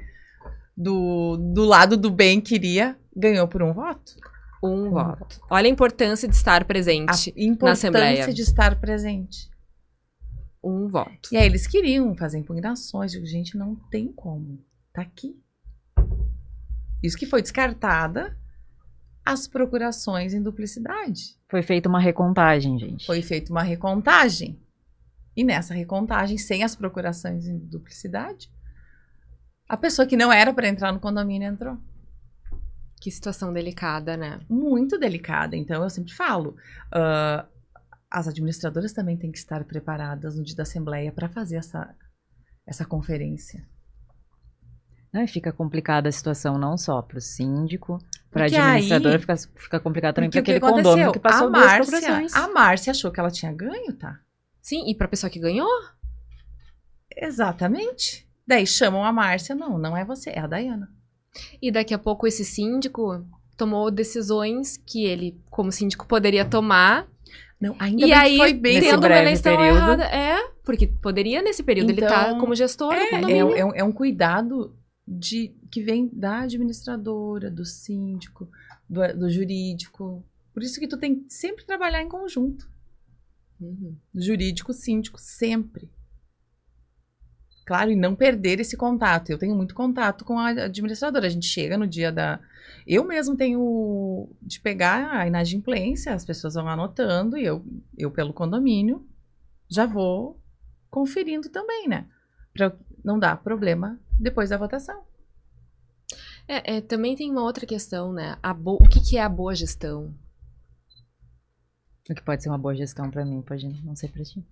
do lado do bem queria, ganhou por um voto. Um voto. Olha a importância de estar presente na Assembleia. A importância de estar presente. Um voto. E aí eles queriam fazer impugnações. Eu digo, gente, não tem como. Tá aqui. Isso que foi descartada as procurações em duplicidade. Foi feita uma recontagem, gente. Foi feita uma recontagem. E nessa recontagem, sem as procurações em duplicidade, a pessoa que não era para entrar no condomínio entrou. Que situação delicada, né? Muito delicada. Então, eu sempre falo, as administradoras também têm que estar preparadas no dia da Assembleia para fazer essa conferência. E fica complicada a situação não só para o síndico, para a Porque administradora, fica complicado também para porque o aquele que aconteceu? condomínio que passou duas procurações. A Márcia achou que ela tinha ganho, tá? Sim, e para a pessoa que ganhou? Exatamente. Daí chamam a Márcia, não é você, é a Dayana. E daqui a pouco esse síndico tomou decisões que ele, como síndico, poderia tomar. Não, ainda e bem aí, que foi bem nesse tendo uma breve eleição período. errada. Porque poderia nesse período ele estar como gestor do condomínio. É um cuidado que vem da administradora, do síndico, do jurídico. Por isso que tu tem que sempre trabalhar em conjunto. Jurídico, síndico, sempre. Claro, e não perder esse contato. Eu tenho muito contato com a administradora. A gente chega no dia da... Eu mesmo tenho de pegar a inadimplência, as pessoas vão anotando, e eu pelo condomínio, já vou conferindo também, né? Pra não dar problema depois da votação. Também tem uma outra questão, né? O que é a boa gestão? O que pode ser uma boa gestão para mim, pode não ser para ti.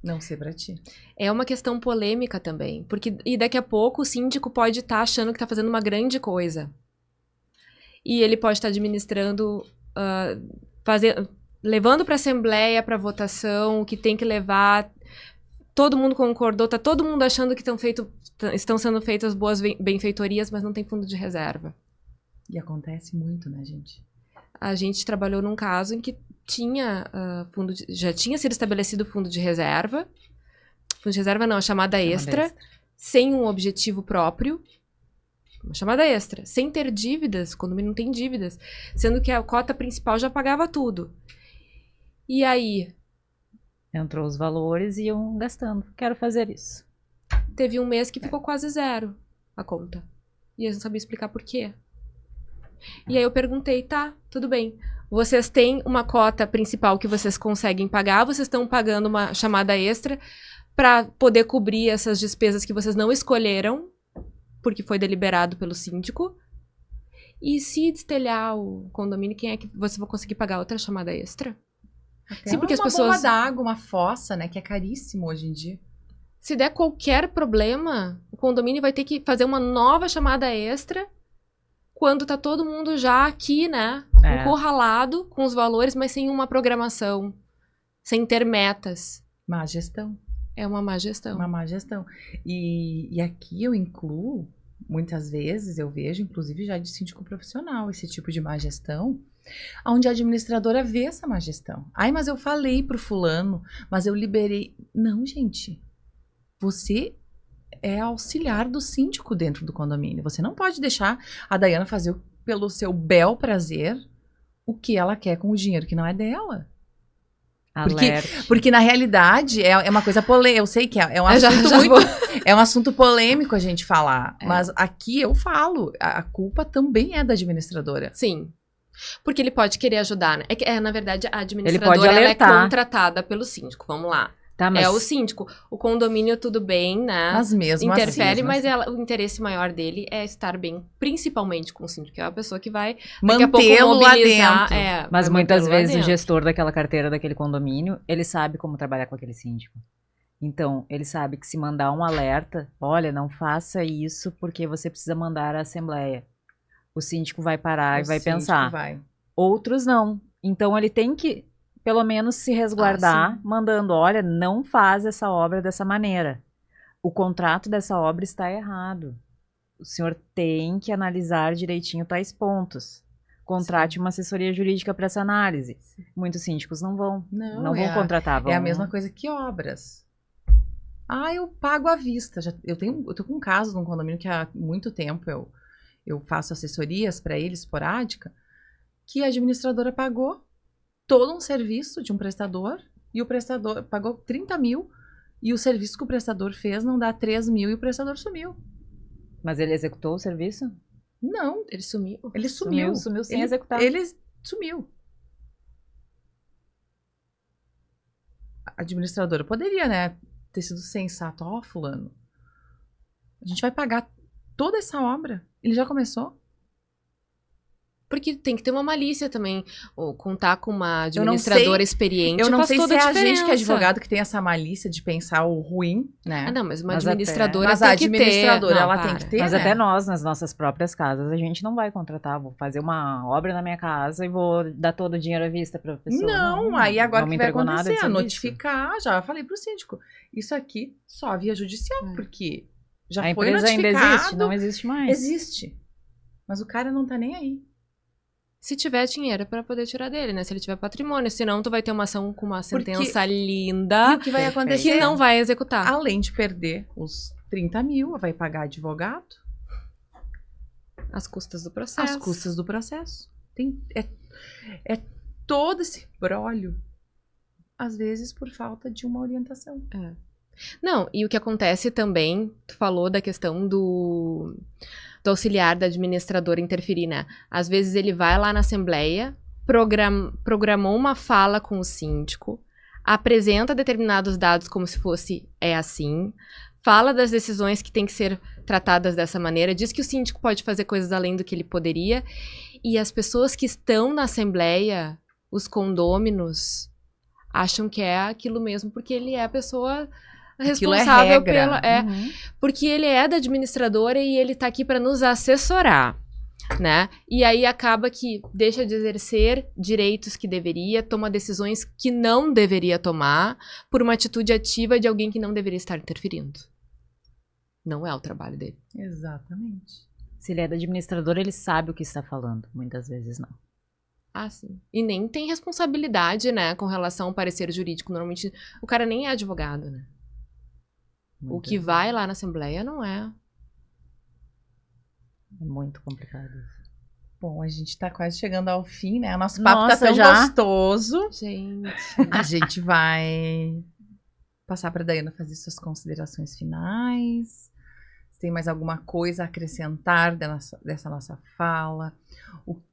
Não sei pra ti. É uma questão polêmica também. E daqui a pouco o síndico pode estar achando que está fazendo uma grande coisa. E ele pode estar administrando, levando para a Assembleia, para votação, que tem que levar. Todo mundo concordou, tá todo mundo achando que estão sendo feitas boas benfeitorias, mas não tem fundo de reserva. E acontece muito, né, gente? A gente trabalhou num caso em que já tinha sido estabelecido fundo de reserva. Fundo de reserva não, a chamada extra, sem um objetivo próprio. Uma chamada extra, sem ter dívidas, quando não tem dívidas, sendo que a cota principal já pagava tudo. E aí? Entrou os valores e iam gastando. Quero fazer isso. Teve um mês que ficou quase zero a conta. E eles não sabiam explicar por quê. E aí eu perguntei, tá, tudo bem. Vocês têm uma cota principal que vocês conseguem pagar, vocês estão pagando uma chamada extra para poder cobrir essas despesas que vocês não escolheram, porque foi deliberado pelo síndico. E se destelhar o condomínio, quem é que você vai conseguir pagar outra chamada extra? Até Sim, porque uma bomba d'água, uma fossa, né, que é caríssimo hoje em dia. Se der qualquer problema, o condomínio vai ter que fazer uma nova chamada extra quando tá todo mundo já aqui, né? Encurralado com os valores, mas sem uma programação, sem ter metas. Má gestão. É uma má gestão. Uma má gestão. E aqui eu incluo, muitas vezes, eu vejo, inclusive já de síndico profissional, esse tipo de má gestão, onde a administradora vê essa má gestão. Ai, mas eu falei pro fulano, mas eu liberei. Não, gente. Você é auxiliar do síndico dentro do condomínio. Você não pode deixar a Daiana fazer pelo seu bel prazer o que ela quer com o dinheiro que não é dela. Porque na realidade é uma coisa polêmica. Eu sei que é um assunto é um assunto polêmico a gente falar. Mas aqui eu falo, a culpa também é da administradora. Sim. Porque ele pode querer ajudar, né? Na verdade, a administradora ela é contratada pelo síndico. Vamos lá. Tá, mas... É o síndico. O condomínio, tudo bem, né? Mas mesmo interfere, assim, mas o interesse maior dele é estar bem, principalmente com o síndico, que é a pessoa que vai mantê-lo lá dentro. Mas muitas vezes o gestor daquela carteira, daquele condomínio, ele sabe como trabalhar com aquele síndico. Então, ele sabe que se mandar um alerta, olha, não faça isso porque você precisa mandar à assembleia. O síndico vai parar e vai pensar. Outros não. Então, ele tem que pelo menos se resguardar, mandando, olha, não faz essa obra dessa maneira. O contrato dessa obra está errado. O senhor tem que analisar direitinho tais pontos. Contrate uma assessoria jurídica para essa análise. Muitos síndicos não vão contratar. É a mesma coisa que obras. Eu pago à vista. Eu tô com um caso num condomínio que há muito tempo eu faço assessorias para ele, esporádica, que a administradora pagou todo um serviço de um prestador, e o prestador pagou 30 mil, e o serviço que o prestador fez não dá 3 mil, e o prestador sumiu. Mas ele executou o serviço? Não. Ele sumiu. Ele sumiu. Sumiu sem executar. Ele sumiu. A administradora poderia, né, ter sido sensato. Fulano, a gente vai pagar toda essa obra. Ele já começou? Porque tem que ter uma malícia também, ou contar com uma administradora experiente. Eu não sei se é a gente que é advogado que tem essa malícia de pensar o ruim, né? Não, mas uma administradora tem que ter. Mas a administradora, ela tem que ter, Mas né? até nós, nas nossas próprias casas, a gente não vai contratar. Vou fazer uma obra na minha casa e vou dar todo o dinheiro à vista para a pessoa. Não, aí agora o que vai acontecer? Notificar, já falei pro síndico. Isso aqui só via judicial, porque já foi notificado. A empresa ainda existe? Não existe mais. Existe. Mas o cara não tá nem aí. Se tiver dinheiro para poder tirar dele, né? Se ele tiver patrimônio. Senão tu vai ter uma ação com uma sentença linda. E o que vai acontecer? Que não vai executar. Além de perder os 30 mil, vai pagar advogado. As custas do processo. As custas do processo. É todo esse brolho. Às vezes por falta de uma orientação. Não, e o que acontece também, tu falou da questão do auxiliar da administradora interferir, né? Às vezes ele vai lá na assembleia, programou uma fala com o síndico, apresenta determinados dados como se fosse assim, fala das decisões que têm que ser tratadas dessa maneira, diz que o síndico pode fazer coisas além do que ele poderia, e as pessoas que estão na assembleia, os condôminos, acham que é aquilo mesmo, porque ele é a pessoa responsável pela... Porque ele é da administradora e ele tá aqui para nos assessorar, né? E aí acaba que deixa de exercer direitos que deveria, toma decisões que não deveria tomar por uma atitude ativa de alguém que não deveria estar interferindo. Não é o trabalho dele. Exatamente. Se ele é da administradora, ele sabe o que está falando. Muitas vezes não. Sim. E nem tem responsabilidade, né, com relação ao parecer jurídico. Normalmente o cara nem é advogado, né? O que vai lá na assembleia não é. É muito complicado. Bom, a gente tá quase chegando ao fim, né? O nosso papo tá tão gostoso. Gente. A gente vai passar pra Daiana fazer suas considerações finais. Se tem mais alguma coisa a acrescentar dessa nossa fala.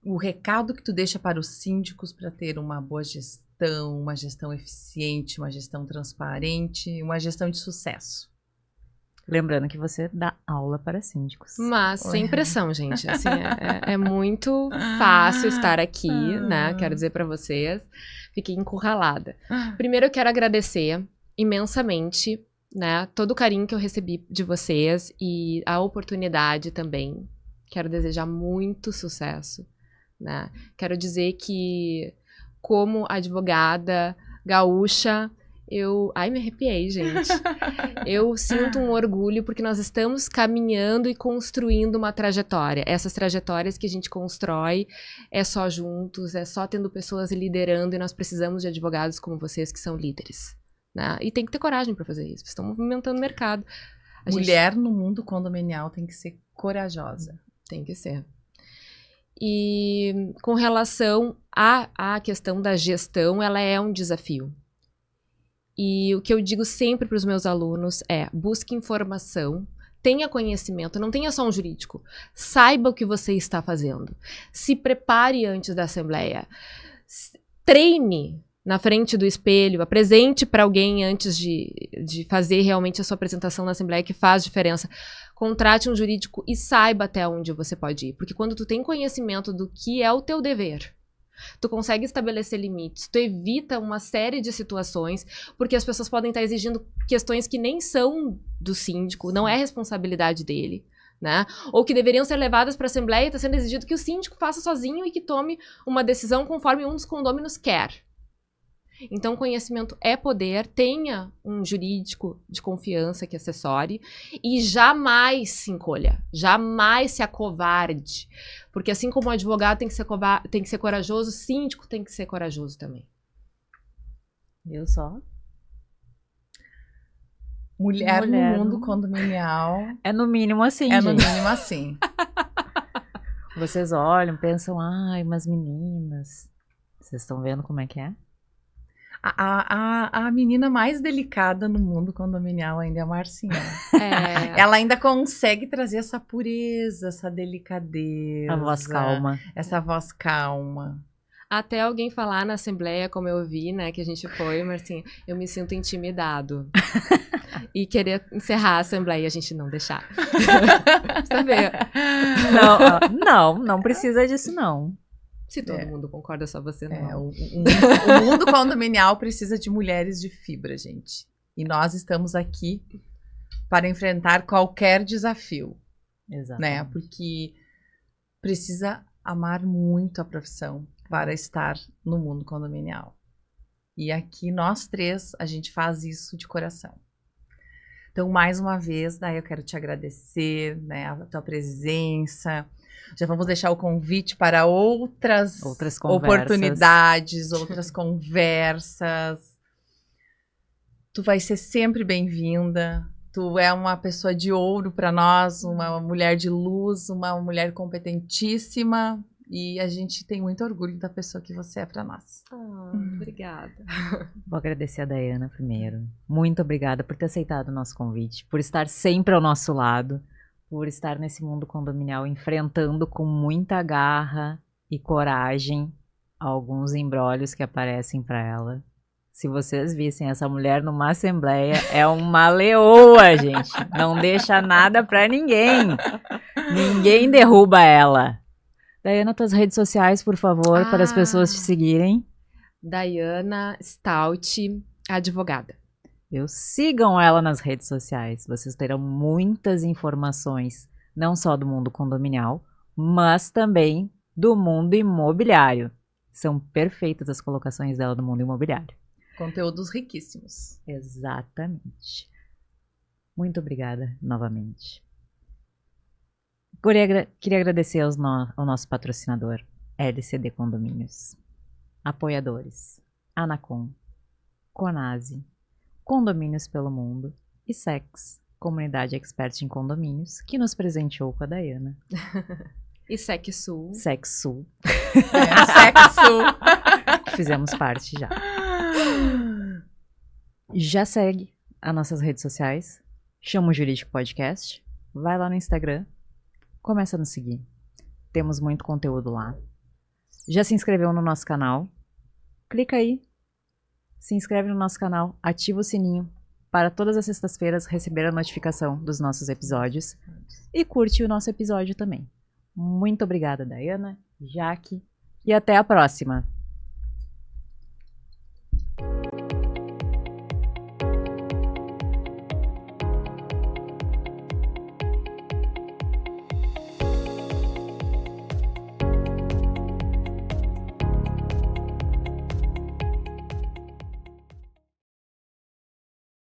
O recado que tu deixa para os síndicos para ter uma boa gestão, uma gestão eficiente, uma gestão transparente, uma gestão de sucesso. Lembrando que você dá aula para síndicos. Mas sem pressão, gente. Assim, é muito fácil estar aqui, né? Quero dizer para vocês. Fiquei encurralada. Primeiro eu quero agradecer imensamente né? Todo o carinho que eu recebi de vocês e a oportunidade também. Quero desejar muito sucesso, né? Quero dizer que, como advogada gaúcha, Ai, me arrepiei, gente. Eu sinto um orgulho porque nós estamos caminhando e construindo uma trajetória. Essas trajetórias que a gente constrói é só juntos, é só tendo pessoas liderando e nós precisamos de advogados como vocês que são líderes, né? E tem que ter coragem para fazer isso. Vocês estão movimentando o mercado. Mulher no mundo condominial tem que ser corajosa. Tem que ser. E com relação à questão da gestão, ela é um desafio. E o que eu digo sempre para os meus alunos é: busque informação, tenha conhecimento, não tenha só um jurídico. Saiba o que você está fazendo. Se prepare antes da assembleia. Treine na frente do espelho, apresente para alguém antes de fazer realmente a sua apresentação na assembleia, que faz diferença. Contrate um jurídico e saiba até onde você pode ir. Porque quando tu tem conhecimento do que é o teu dever, tu consegue estabelecer limites, tu evita uma série de situações, porque as pessoas podem estar exigindo questões que nem são do síndico, não é responsabilidade dele, né? Ou que deveriam ser levadas para a assembleia e está sendo exigido que o síndico faça sozinho e que tome uma decisão conforme um dos condôminos quer. Então, conhecimento é poder, tenha um jurídico de confiança que assessore e jamais se encolha, jamais se acovarde. Porque assim como o advogado tem que ser corajoso, o síndico tem que ser corajoso também. Viu só? Mulher no mundo condominial. É no mínimo assim, É gente. no mínimo assim. Vocês olham, pensam, ai, umas meninas. Vocês estão vendo como é que é? A menina mais delicada no mundo condominial ainda é a Marcinha. É. Ela ainda consegue trazer essa pureza, essa delicadeza. A voz calma. Essa voz calma. Até alguém falar na assembleia, como eu vi, né, que a gente foi, Marcinha, eu me sinto intimidado. E querer encerrar a assembleia e a gente não deixar. Saber. Não precisa disso, não. Se todo mundo concorda, só você não. O mundo condominial precisa de mulheres de fibra, gente. E nós estamos aqui para enfrentar qualquer desafio. Exato. Né? Porque precisa amar muito a profissão para estar no mundo condominial. E aqui nós três, a gente faz isso de coração. Então, mais uma vez, eu quero te agradecer, né, a tua presença. Já vamos deixar o convite para outras oportunidades, outras conversas. Tu vai ser sempre bem-vinda. Tu é uma pessoa de ouro para nós, uma mulher de luz, uma mulher competentíssima. E a gente tem muito orgulho da pessoa que você é para nós. Obrigada. Vou agradecer a Daiana primeiro. Muito obrigada por ter aceitado o nosso convite, por estar sempre ao nosso lado, por estar nesse mundo condominial enfrentando com muita garra e coragem alguns embrólios que aparecem para ela. Se vocês vissem essa mulher numa assembleia, é uma leoa, gente. Não deixa nada para ninguém. Ninguém derruba ela. Daiana, tuas redes sociais, por favor, para as pessoas te seguirem. Daiana Stout, advogada. Sigam ela nas redes sociais. Vocês terão muitas informações, não só do mundo condominial, mas também do mundo imobiliário. São perfeitas as colocações dela do mundo imobiliário. Conteúdos riquíssimos. Exatamente. Muito obrigada novamente. Queria agradecer ao nosso patrocinador, LCD Condomínios, apoiadores, Anacom, Conase, Condomínios pelo Mundo e SEX, Comunidade Expert em Condomínios, que nos presenteou com a Daiana. E SECSul. SECSul. SECSul. Fizemos parte já. Já segue as nossas redes sociais, Chama o Jurídico Podcast, vai lá no Instagram, começa a nos seguir. Temos muito conteúdo lá. Já se inscreveu no nosso canal? Clica aí. Se inscreve no nosso canal, ativa o sininho para todas as sextas-feiras receber a notificação dos nossos episódios. E curte o nosso episódio também. Muito obrigada, Daiana, Jaque, e até a próxima.